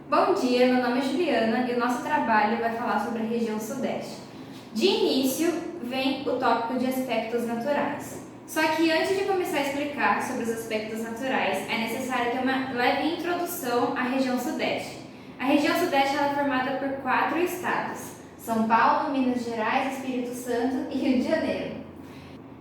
Bom dia, meu nome é Juliana e o nosso trabalho vai falar sobre a região Sudeste. De início, vem o tópico de aspectos naturais. Só que antes de começar a explicar sobre os aspectos naturais, é necessário ter uma leve introdução à região Sudeste. A região Sudeste ela é formada por 4 estados: São Paulo, Minas Gerais, Espírito Santo e Rio de Janeiro.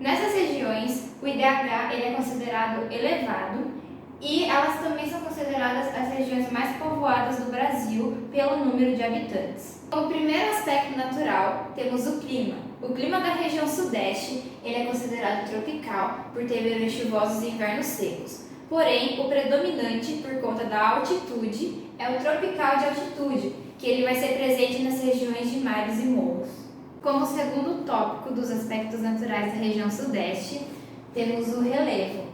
Nessas regiões, o IDH ele é considerado elevado e elas também são consideradas as regiões mais povoadas do Brasil pelo número de habitantes. Como primeiro aspecto natural, temos o clima. O clima da região Sudeste ele é considerado tropical por ter verões chuvosos e invernos secos. Porém, o predominante por conta da altitude é o tropical de altitude, que ele vai ser presente nas regiões de mares e morros. Como segundo tópico dos aspectos naturais da região Sudeste, temos o relevo.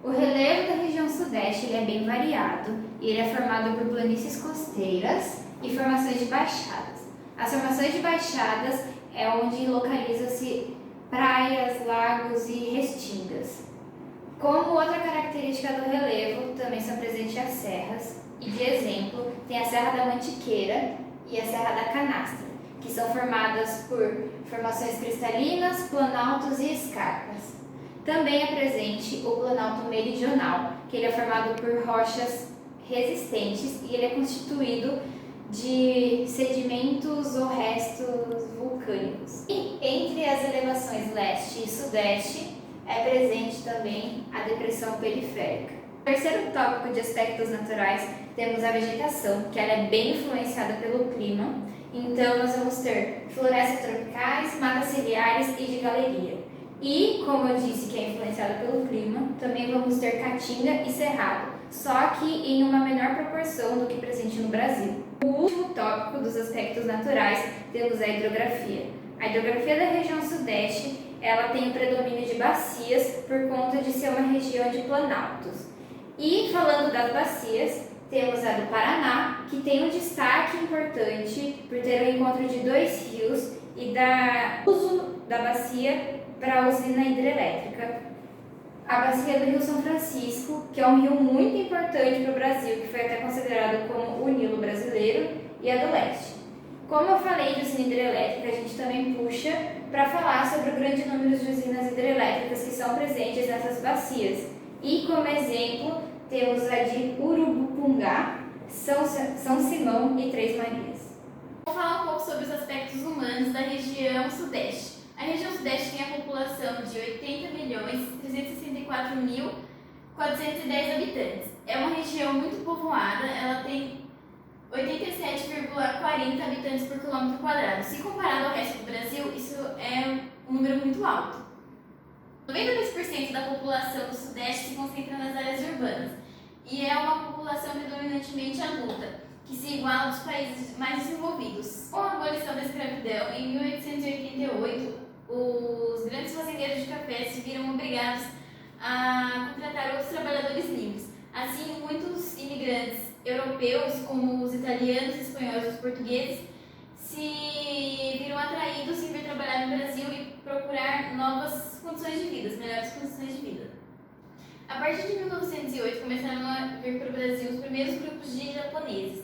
O relevo da região Sudeste ele é bem variado e ele é formado por planícies costeiras e formações de baixadas. As formações de baixadas é onde localiza-se praias, lagos e restingas. Como outra característica do relevo, também são presentes as serras, e de exemplo, tem a Serra da Mantiqueira e a Serra da Canastra, que são formadas por formações cristalinas, planaltos e escarpas. Também é presente o Planalto Meridional, que ele é formado por rochas resistentes e ele é constituído de sedimentos ou restos vulcânicos. E entre as elevações leste e sudeste é presente também a depressão periférica. No terceiro tópico de aspectos naturais temos a vegetação, que ela é bem influenciada pelo clima. Então nós vamos ter florestas tropicais, matas ciliares e de galeria. E, como eu disse que é influenciado pelo clima, também vamos ter caatinga e cerrado, só que em uma menor proporção do que presente no Brasil. O último tópico dos aspectos naturais temos a hidrografia. A hidrografia da região Sudeste, ela tem o predomínio de bacias por conta de ser uma região de planaltos. E, falando das bacias, temos a do Paraná, que tem um destaque importante por ter o encontro de 2 rios e uso da bacia para a usina hidrelétrica. A bacia do Rio São Francisco, que é um rio muito importante para o Brasil, que foi até considerado como o Nilo brasileiro, e a do Leste. Como eu falei de usina hidrelétrica, a gente também puxa para falar sobre o grande número de usinas hidrelétricas que são presentes nessas bacias. E como exemplo, temos a de Urubupungá, São Simão e Três Marias. Vou falar um pouco sobre os aspectos humanos da região Sudeste. A região Sudeste tem a população de 80.364.410 habitantes. É uma região muito povoada, ela tem 87,40 habitantes por quilômetro quadrado. Se comparado ao resto do Brasil, isso é um número muito alto. 92% da população do Sudeste se concentra nas áreas urbanas e é uma população predominantemente adulta, que se iguala aos países mais desenvolvidos. Com a abolição da escravidão, em 1888, os grandes fazendeiros de café se viram obrigados a contratar outros trabalhadores livres. Assim, muitos imigrantes europeus, como os italianos, espanhóis e os portugueses, se viram atraídos em vir trabalhar no Brasil e procurar novas condições de vida, melhores condições de vida. A partir de 1908, começaram a vir para o Brasil os primeiros grupos de japoneses.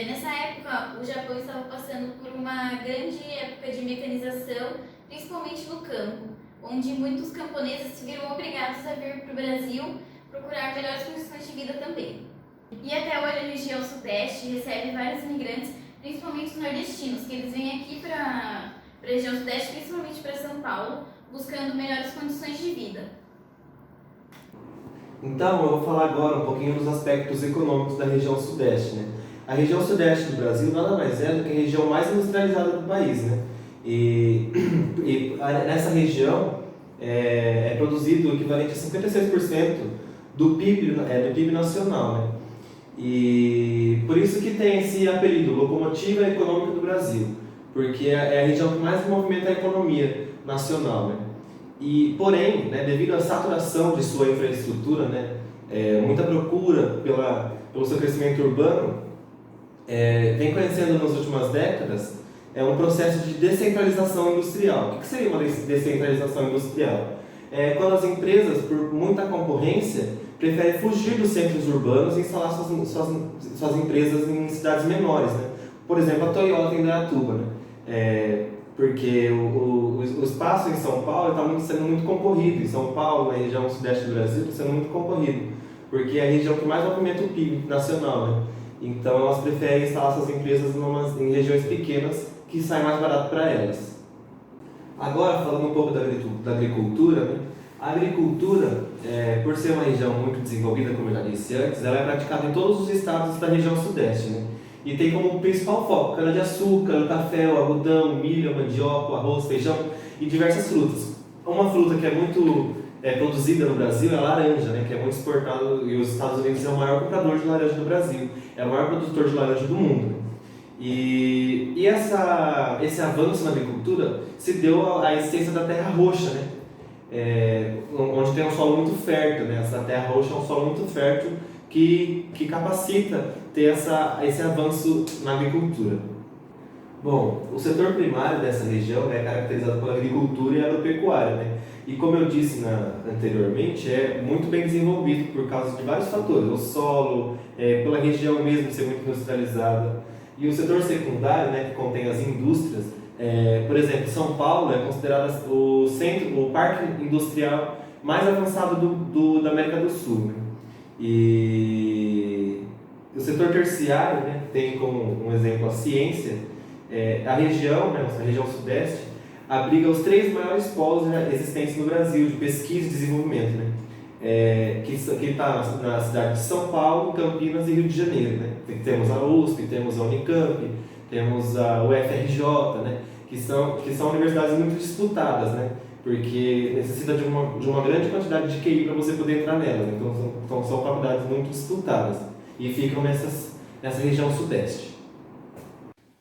Nessa época, o Japão estava passando por uma grande época de mecanização, principalmente no campo, onde muitos camponeses se viram obrigados a vir para o Brasil procurar melhores condições de vida também. E até hoje a região Sudeste recebe vários imigrantes, principalmente os nordestinos, que eles vêm aqui para a região Sudeste, principalmente para São Paulo, buscando melhores condições de vida. Então, eu vou falar agora um pouquinho dos aspectos econômicos da região Sudeste, né? A região Sudeste do Brasil nada mais é do que a região mais industrializada do país, né? E nessa região é produzido o equivalente a 56% do PIB nacional, né? E por isso que tem esse apelido, locomotiva econômica do Brasil, porque é a região que mais movimenta a economia nacional, né? E, porém, né, devido à saturação de sua infraestrutura, né, muita procura pelo seu crescimento urbano, vem conhecendo nas últimas décadas um processo de descentralização industrial. O que seria uma descentralização industrial? Quando as empresas, por muita concorrência, preferem fugir dos centros urbanos e instalar suas empresas em cidades menores, né? Por exemplo, a Toyota em Indaiatuba, né? Porque o espaço em São Paulo está sendo muito concorrido. Em São Paulo, na região sudeste do Brasil, está sendo muito concorrido, porque é a região que mais movimenta o PIB nacional, né? Então elas preferem instalar suas empresas em regiões pequenas que sai mais barato para elas. Agora, falando um pouco da agricultura, né? A agricultura, por ser uma região muito desenvolvida, como eu já disse antes, ela é praticada em todos os estados da região sudeste, né? E tem como principal foco cana-de-açúcar, café, o algodão, milho, a mandioca, o arroz, feijão e diversas frutas. Uma fruta que é muito produzida no Brasil é a laranja, né? Que é muito exportada, e os Estados Unidos é o maior comprador de laranja do Brasil, é o maior produtor de laranja do mundo, né? E esse avanço na agricultura se deu à existência da terra roxa, né? Onde tem um solo muito fértil, né? Essa terra roxa é um solo muito fértil que capacita ter esse avanço na agricultura. Bom, o setor primário dessa região é caracterizado pela agricultura e agropecuária, né? E como eu disse anteriormente, é muito bem desenvolvido por causa de vários fatores, o solo, pela região mesmo ser muito industrializada. E o setor secundário, né, que contém as indústrias, por exemplo, São Paulo é considerado o parque industrial mais avançado da América do Sul, né? E o setor terciário, né, tem como um exemplo a ciência. A região, né, a região sudeste, abriga os 3 maiores polos existentes no Brasil de pesquisa e desenvolvimento, né? Que está na cidade de São Paulo, Campinas e Rio de Janeiro, né? Temos a USP, temos a Unicamp, temos a UFRJ, né? Que são universidades muito disputadas, né? Porque necessita de uma grande quantidade de QI para você poder entrar nelas, então são faculdades muito disputadas e ficam nessa região sudeste.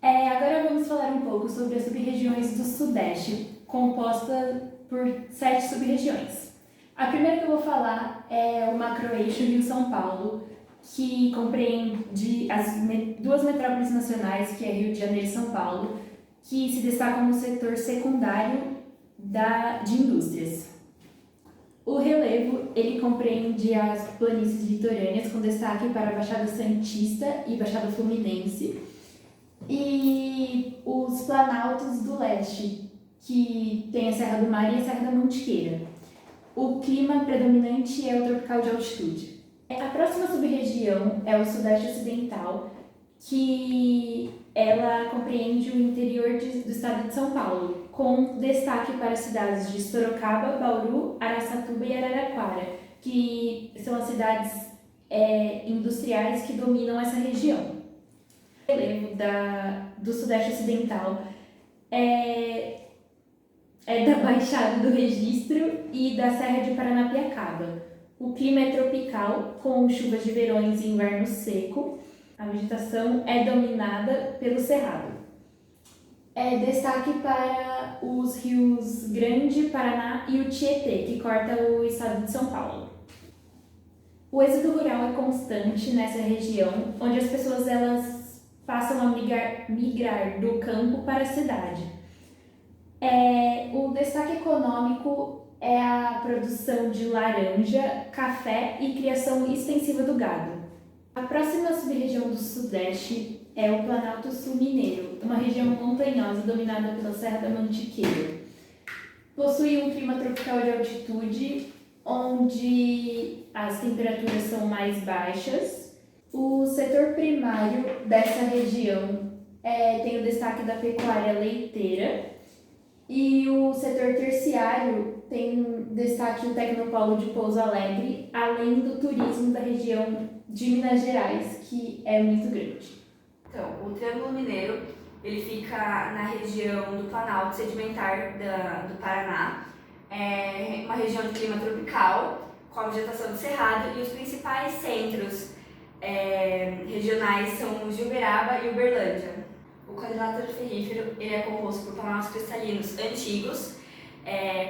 Agora vamos falar um pouco sobre as sub-regiões do Sudeste, composta por 7 sub-regiões. A primeira que eu vou falar é o macroeixo Rio-São Paulo, que compreende as 2 metrópoles nacionais, que é Rio de Janeiro e São Paulo, que se destacam no setor secundário de indústrias. O relevo, ele compreende as planícies litorâneas, com destaque para a Baixada Santista e Baixada Fluminense, e os planaltos do leste, que tem a Serra do Mar e a Serra da Mantiqueira. O clima predominante é o tropical de altitude. A próxima sub-região é o Sudeste Ocidental, que ela compreende o interior do estado de São Paulo, com destaque para as cidades de Sorocaba, Bauru, Araçatuba e Araraquara, que são as cidades industriais que dominam essa região. O relevo do Sudeste Ocidental é da Baixada do Registro e da Serra de Paranapiacaba. O clima é tropical, com chuvas de verões e inverno seco. A vegetação é dominada pelo cerrado. Destaque para os rios Grande, Paraná e o Tietê, que corta o estado de São Paulo. O êxodo rural é constante nessa região, onde as pessoas passam a migrar do campo para a cidade. O destaque econômico é a produção de laranja, café e criação extensiva do gado. A próxima sub-região do Sudeste é o Planalto Sul Mineiro, uma região montanhosa dominada pela Serra da Mantiqueira. Possui um clima tropical de altitude, onde as temperaturas são mais baixas. O setor primário dessa região tem o destaque da pecuária leiteira, e o setor terciário tem destaque o Tecnopolo de Pouso Alegre, além do turismo da região de Minas Gerais, que é muito grande. Então, o Triângulo Mineiro, ele fica na região do Planalto Sedimentar do Paraná. É uma região de clima tropical, com a vegetação de cerrado, e os principais centros regionais são Gil Uberaba e Uberlândia. O quadrilátero ferrífero, ele é composto por planaltos cristalinos antigos,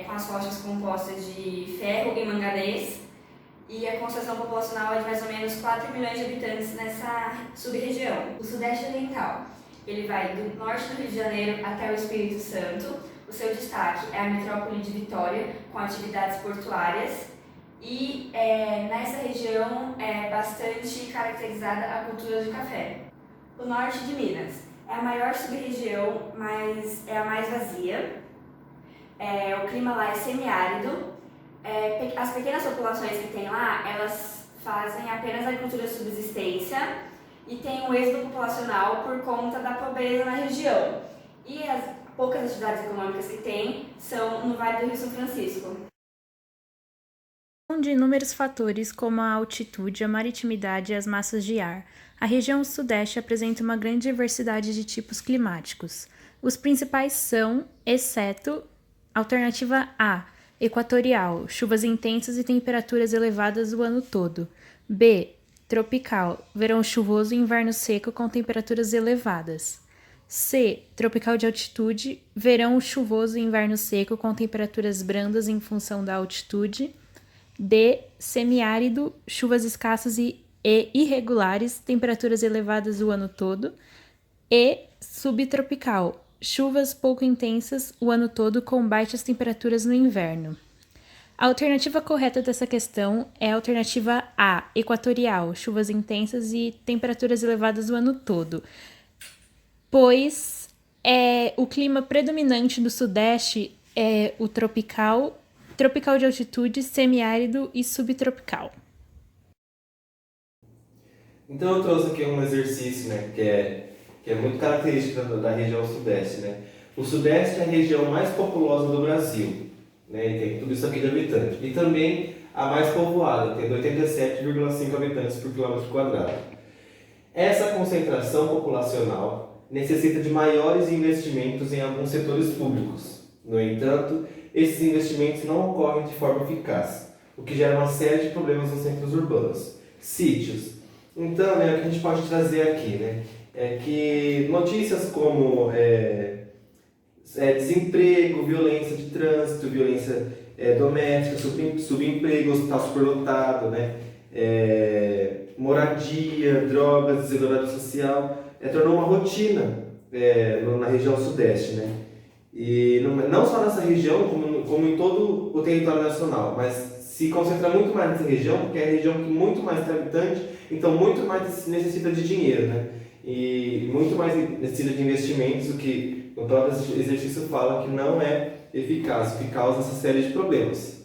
com as rochas compostas de ferro e manganês, e a concentração populacional é de mais ou menos 4 milhões de habitantes nessa sub-região. O Sudeste Oriental, ele vai do norte do Rio de Janeiro até o Espírito Santo. O seu destaque é a metrópole de Vitória, com atividades portuárias, e nessa região é bastante caracterizada a cultura de café. O norte de Minas é a maior sub-região, mas é a mais vazia. O clima lá é semiárido. As pequenas populações que tem lá, elas fazem apenas agricultura de subsistência e tem um êxodo populacional por conta da pobreza na região. E as poucas atividades econômicas que tem são no Vale do Rio São Francisco. De inúmeros fatores como a altitude, a maritimidade e as massas de ar, a região sudeste apresenta uma grande diversidade de tipos climáticos. Os principais são, exceto, alternativa A, equatorial, chuvas intensas e temperaturas elevadas o ano todo. B, tropical, verão chuvoso e inverno seco com temperaturas elevadas. C, tropical de altitude, verão chuvoso e inverno seco com temperaturas brandas em função da altitude. D, semiárido, chuvas escassas e irregulares, temperaturas elevadas o ano todo. E, subtropical, chuvas pouco intensas o ano todo com baixas temperaturas no inverno. A alternativa correta dessa questão é a alternativa A, equatorial, chuvas intensas e temperaturas elevadas o ano todo, pois o clima predominante do sudeste é o tropical de altitude, semiárido e subtropical. Então eu trouxe aqui um exercício, né, que é muito característico da região sudeste, né? O sudeste é a região mais populosa do Brasil, né, e tem tudo isso aqui de habitante. E também a mais povoada, tendo 87,5 habitantes por quilômetro quadrado. Essa concentração populacional necessita de maiores investimentos em alguns setores públicos. No entanto, esses investimentos não ocorrem de forma eficaz, o que gera uma série de problemas nos centros urbanos. Sítios. Então, o que a gente pode trazer aqui, né, é que notícias como desemprego, violência de trânsito, violência doméstica, subemprego, hospital superlotado, né, moradia, drogas, desigualdade social, tornou uma rotina na região sudeste, né? E não só nessa região, como em todo o território nacional, mas se concentra muito mais nessa região, porque é a região que muito mais tem habitante, então muito mais necessita de dinheiro, né? E muito mais necessita de investimentos, o que o próprio exercício fala que não é eficaz, o que causa essa série de problemas.